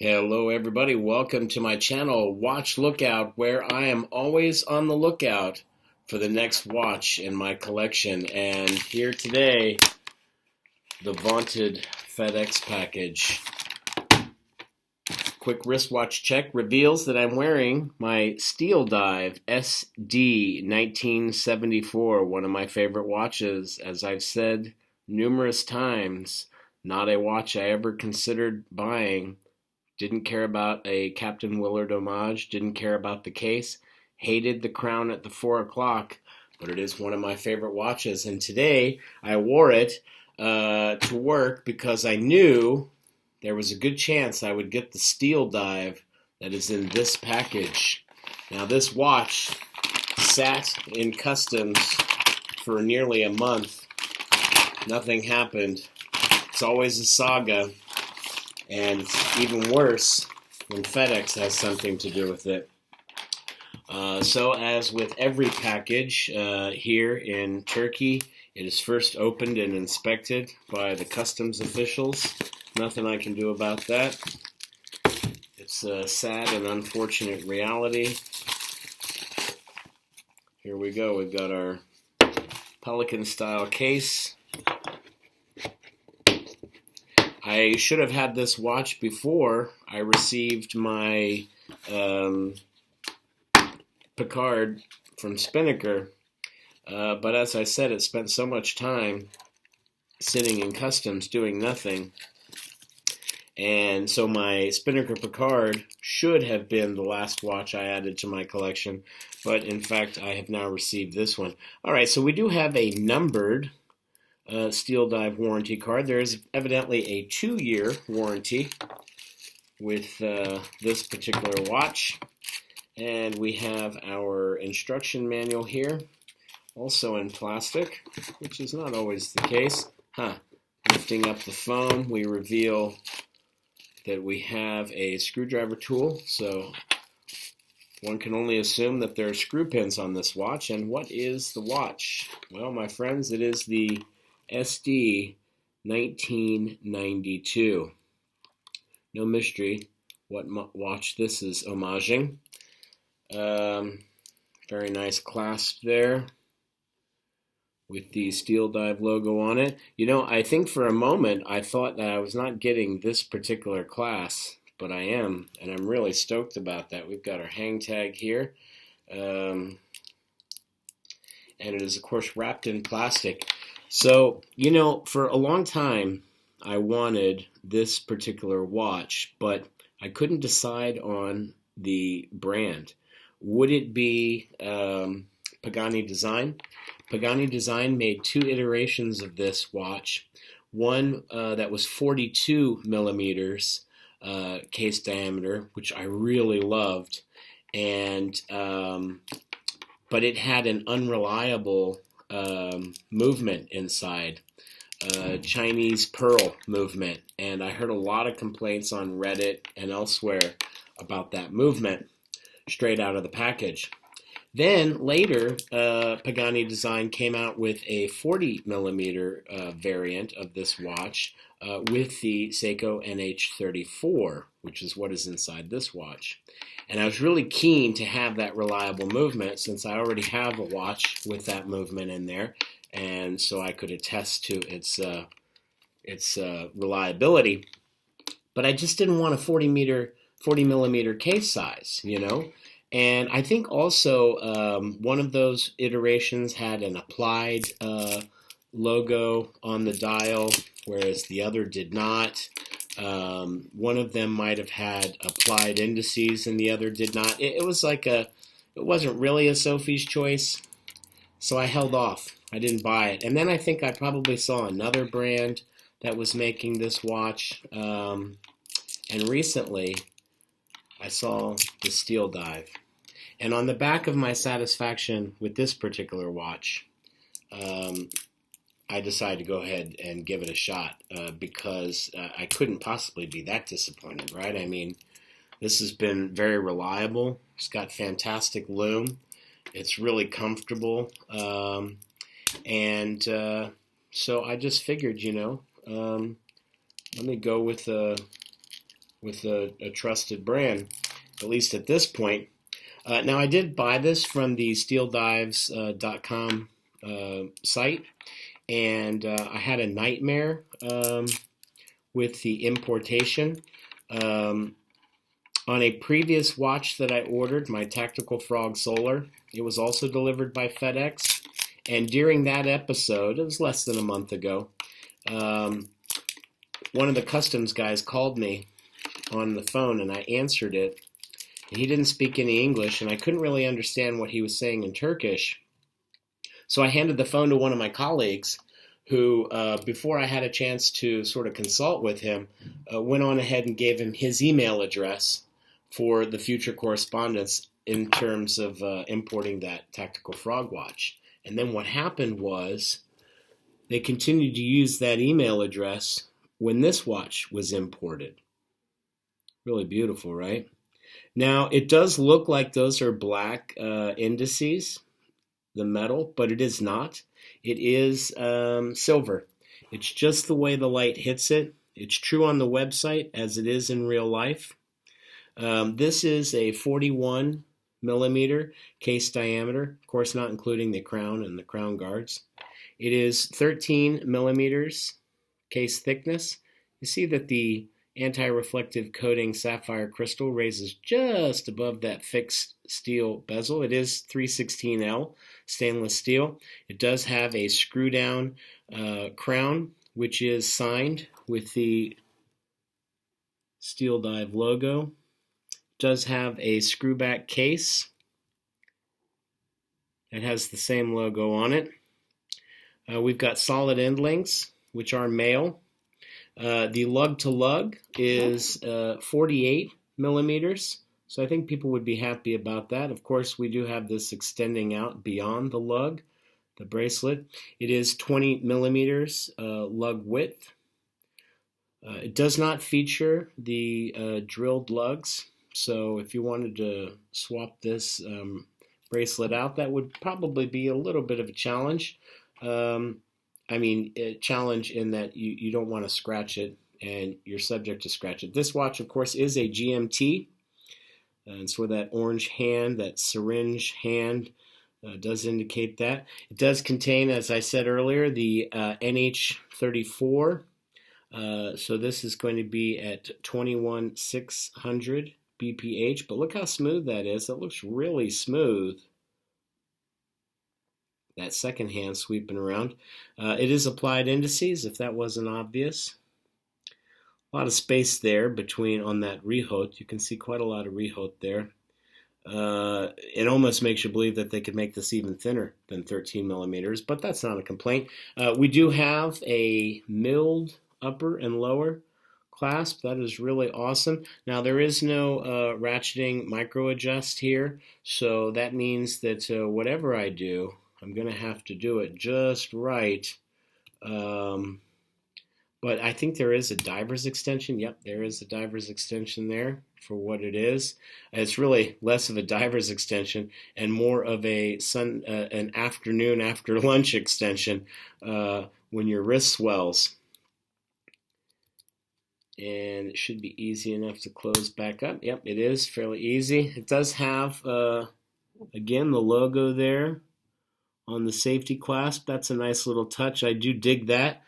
Hello everybody, welcome to my channel, Watch Lookout, where I am always on the lookout for the next watch in my collection. And here today, the vaunted FedEx package. Quick wristwatch check reveals that I'm wearing my Steeldive SD 1974, one of my favorite watches. As I've said numerous times, not a watch I ever considered buying. Didn't care about a Captain Willard homage, didn't care about the case, hated the crown at the 4 o'clock, but it is one of my favorite watches. And today I wore it to work because I knew there was a good chance I would get the Steeldive that is in this package. Now this watch sat in customs for nearly a month. Nothing happened. It's always a saga. And it's even worse when FedEx has something to do with it. So as with every package here in Turkey, it is first opened and inspected by the customs officials. Nothing I can do about that. It's a sad and unfortunate reality. Here we go. We've got our Pelican-style case. I should have had this watch before I received my Picard from Spinnaker, but as I said, it spent so much time sitting in customs doing nothing, and so my Spinnaker Picard should have been the last watch I added to my collection, but in fact I have now received this one. Alright, so we do have a numbered Steeldive warranty card. There is evidently a 2-year warranty with this particular watch. And we have our instruction manual here, also in plastic, which is not always the case. Lifting up the foam, we reveal that we have a screwdriver tool, so one can only assume that there are screw pins on this watch. And what is the watch? Well, my friends, it is the SD 1992. No mystery what watch this is homaging. Very nice clasp there with the Steeldive logo on it. You know, I think for a moment I thought that I was not getting this particular class, but I am, and I'm really stoked about that. We've got our hang tag here, and it is of course wrapped in plastic. So, you know, for a long time, I wanted this particular watch, but I couldn't decide on the brand. Would it be Pagani Design? Pagani Design made 2 iterations of this watch. One that was 42 millimeters case diameter, which I really loved, and but it had an unreliable movement inside, Chinese pearl movement, and I heard a lot of complaints on Reddit and elsewhere about that movement straight out of the package. Then later, Pagani Design came out with a 40 millimeter variant of this watch with the Seiko NH34, which is what is inside this watch. And I was really keen to have that reliable movement since I already have a watch with that movement in there, and so I could attest to its reliability. But I just didn't want a 40 millimeter case size, you know. And I think also one of those iterations had an applied logo on the dial, whereas the other did not. One of them might have had applied indices and the other did not. It was like it wasn't really a Sophie's choice, so I held off. I didn't buy it. And then I think I probably saw another brand that was making this watch, and recently I saw the Steeldive. And on the back of my satisfaction with this particular watch, I decided to go ahead and give it a shot because I couldn't possibly be that disappointed, right? I mean, this has been very reliable. It's got fantastic lume. It's really comfortable. And so I just figured, you know, let me go with a with a trusted brand, at least at this point. Now, I did buy this from the steeldives.com site, and I had a nightmare with the importation. On a previous watch that I ordered, my Tactical Frog Solar, it was also delivered by FedEx. And during that episode, it was less than a month ago, one of the customs guys called me on the phone, and I answered it. He didn't speak any English, and I couldn't really understand what he was saying in Turkish. So I handed the phone to one of my colleagues who, before I had a chance to sort of consult with him, went on ahead and gave him his email address for the future correspondence in terms of importing that Tactical Frog watch. And then what happened was they continued to use that email address when this watch was imported. Really beautiful, right? Now, it does look like those are black indices, the metal, but it is not. It is silver. It's just the way the light hits it. It's true on the website as it is in real life. This is a 41 millimeter case diameter, of course not including the crown and the crown guards. It is 13 millimeters case thickness. You see that the anti-reflective coating sapphire crystal raises just above that fixed steel bezel. It is 316L stainless steel. It does have a screw down crown, which is signed with the Steeldive logo. It does have a screw back case. It has the same logo on it. We've got solid end links, which are male. The lug to lug is 48 millimeters, so I think people would be happy about that. Of course, we do have this extending out beyond the lug, the bracelet. It is 20 millimeters lug width. It does not feature the drilled lugs, so if you wanted to swap this bracelet out, that would probably be a little bit of a challenge. A challenge in that you don't want to scratch it, and you're subject to scratch it. This watch, of course, is a GMT, and so that orange hand, that syringe hand, does indicate that. It does contain, as I said earlier, the NH34, so this is going to be at 21,600 BPH, but look how smooth that is. That looks really smooth. That second hand sweeping around. It is applied indices, if that wasn't obvious. A lot of space there between on that rehaut. You can see quite a lot of rehaut there. It almost makes you believe that they could make this even thinner than 13 millimeters, but that's not a complaint. We do have a milled upper and lower clasp. That is really awesome. Now, there is no ratcheting micro adjust here, so that means that whatever I do, I'm going to have to do it just right. But I think there is a diver's extension. Yep, there is a diver's extension there for what it is. It's really less of a diver's extension and more of an afternoon after lunch extension when your wrist swells. And it should be easy enough to close back up. Yep, it is fairly easy. It does have, again, the logo there on the safety clasp. That's a nice little touch. I do dig that.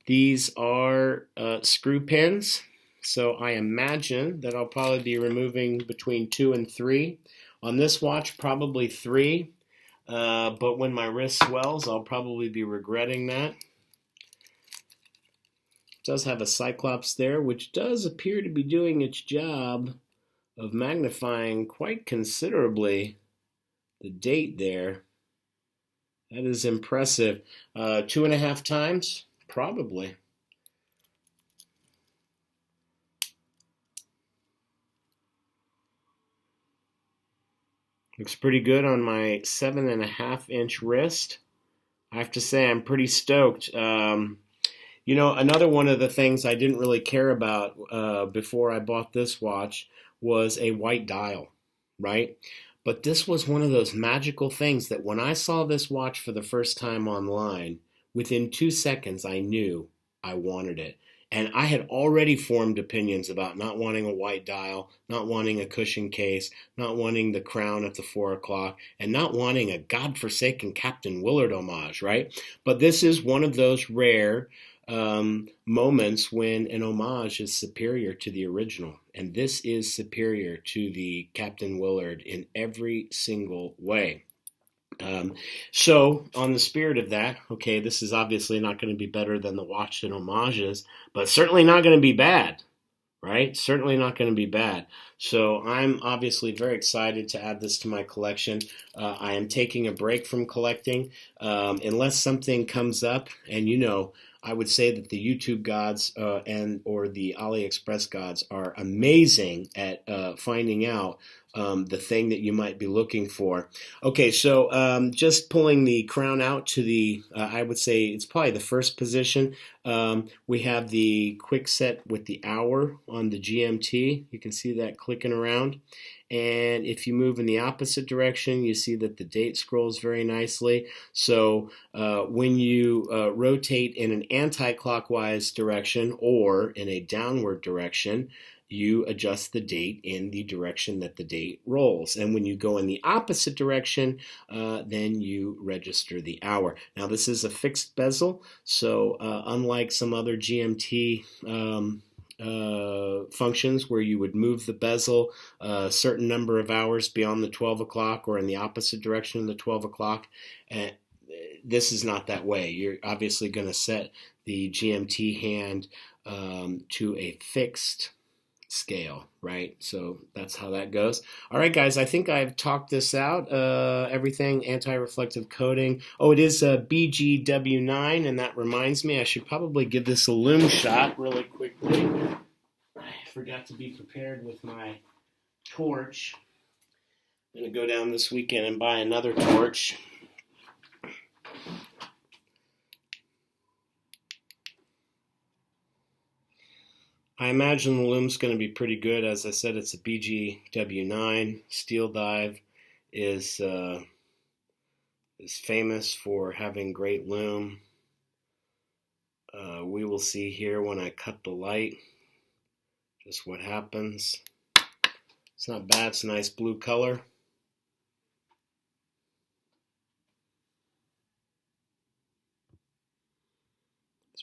These are screw pins, so I imagine that I'll probably be removing between 2 and 3. On this watch, probably 3, but when my wrist swells, I'll probably be regretting that. It does have a Cyclops there, which does appear to be doing its job of magnifying quite considerably the date there. That is impressive. 2.5 times? Probably. Looks pretty good on my 7.5-inch wrist. I have to say I'm pretty stoked. Another one of the things I didn't really care about before I bought this watch was a white dial, right? But this was one of those magical things that when I saw this watch for the first time online, within 2 seconds I knew I wanted it. And I had already formed opinions about not wanting a white dial, not wanting a cushion case, not wanting the crown at the 4 o'clock, and not wanting a godforsaken Captain Willard homage, right? But this is one of those rare moments when an homage is superior to the original. And this is superior to the Captain Willard in every single way. So, on the spirit of that, okay, this is obviously not going to be better than the watch and homages, but certainly not going to be bad, right? Certainly not going to be bad. So, I'm obviously very excited to add this to my collection. I am taking a break from collecting unless something comes up, and I would say that the YouTube gods or the AliExpress gods are amazing at finding out the thing that you might be looking for. Okay, so just pulling the crown out to the, I would say it's probably the first position. We have the quick set with the hour on the GMT. You can see that clicking around. And if you move in the opposite direction, you see that the date scrolls very nicely. So when you rotate in an anti-clockwise direction or in a downward direction, you adjust the date in the direction that the date rolls. And when you go in the opposite direction, then you register the hour. Now, this is a fixed bezel, so unlike some other GMT functions where you would move the bezel a certain number of hours beyond the 12 o'clock or in the opposite direction of the 12 o'clock, this is not that way. You're obviously going to set the GMT hand to a fixed scale, right? So that's how that goes. All right, guys, I think I've talked this out. Everything anti-reflective coating. Oh, it is a BGW9, and that reminds me I should probably give this a Lume shot really quickly. I forgot to be prepared with my torch. I'm going to go down this weekend and buy another torch. I imagine the Lume's going to be pretty good. As I said, it's a BGW9. Steeldive is famous for having great Lume. We will see here when I cut the light just what happens. It's not bad. It's a nice blue color.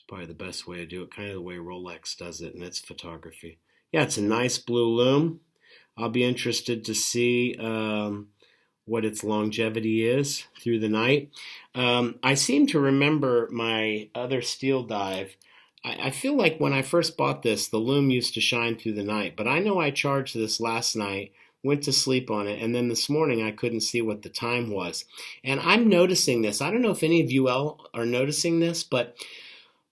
Probably the best way to do it, kind of the way Rolex does it in its photography. Yeah, it's a nice blue Lume. I'll be interested to see what its longevity is through the night. I seem to remember my other Steeldive. I feel like when I first bought this, the Lume used to shine through the night, but I know I charged this last night, went to sleep on it, and then this morning I couldn't see what the time was. And I'm noticing this. I don't know if any of you all are noticing this, but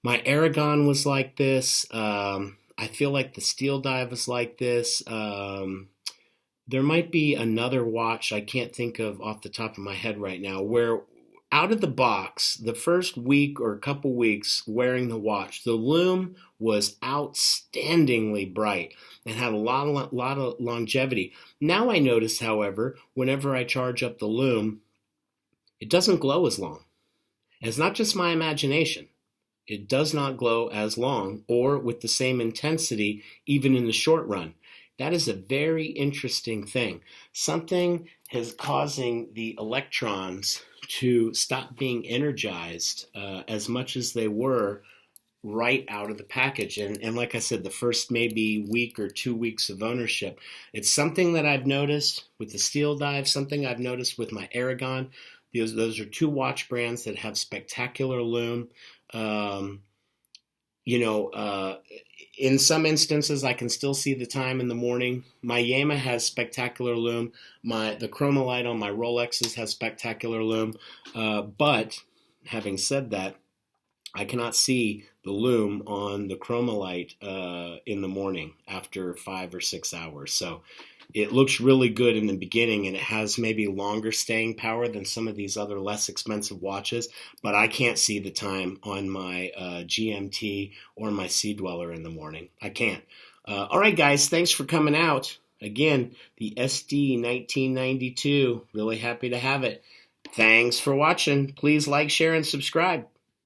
my Aragon was like this. I feel like the Steeldive is like this. There might be another watch I can't think of off the top of my head right now where out of the box, the first week or a couple weeks wearing the watch, the Lume was outstandingly bright and had a lot of longevity. Now I notice, however, whenever I charge up the Lume, it doesn't glow as long. And it's not just my imagination. It does not glow as long or with the same intensity even in the short run. That is a very interesting thing. Something is causing the electrons to stop being energized as much as they were right out of the package. And like I said, the first maybe week or 2 weeks of ownership, it's something that I've noticed with the Steeldive, something I've noticed with my Aragon. Those are two watch brands that have spectacular Lume. In some instances, I can still see the time in the morning. My Yama has spectacular Lume. The Chromalight on my Rolexes has spectacular Lume. But having said that, I cannot see the Lume on the Chromalight in the morning after 5 or 6 hours. So it looks really good in the beginning, and it has maybe longer staying power than some of these other less expensive watches, but I can't see the time on my GMT or my Sea Dweller in the morning. I can't. All right, guys, thanks for coming out. Again, the SD 1992. Really happy to have it. Thanks for watching. Please like, share, and subscribe.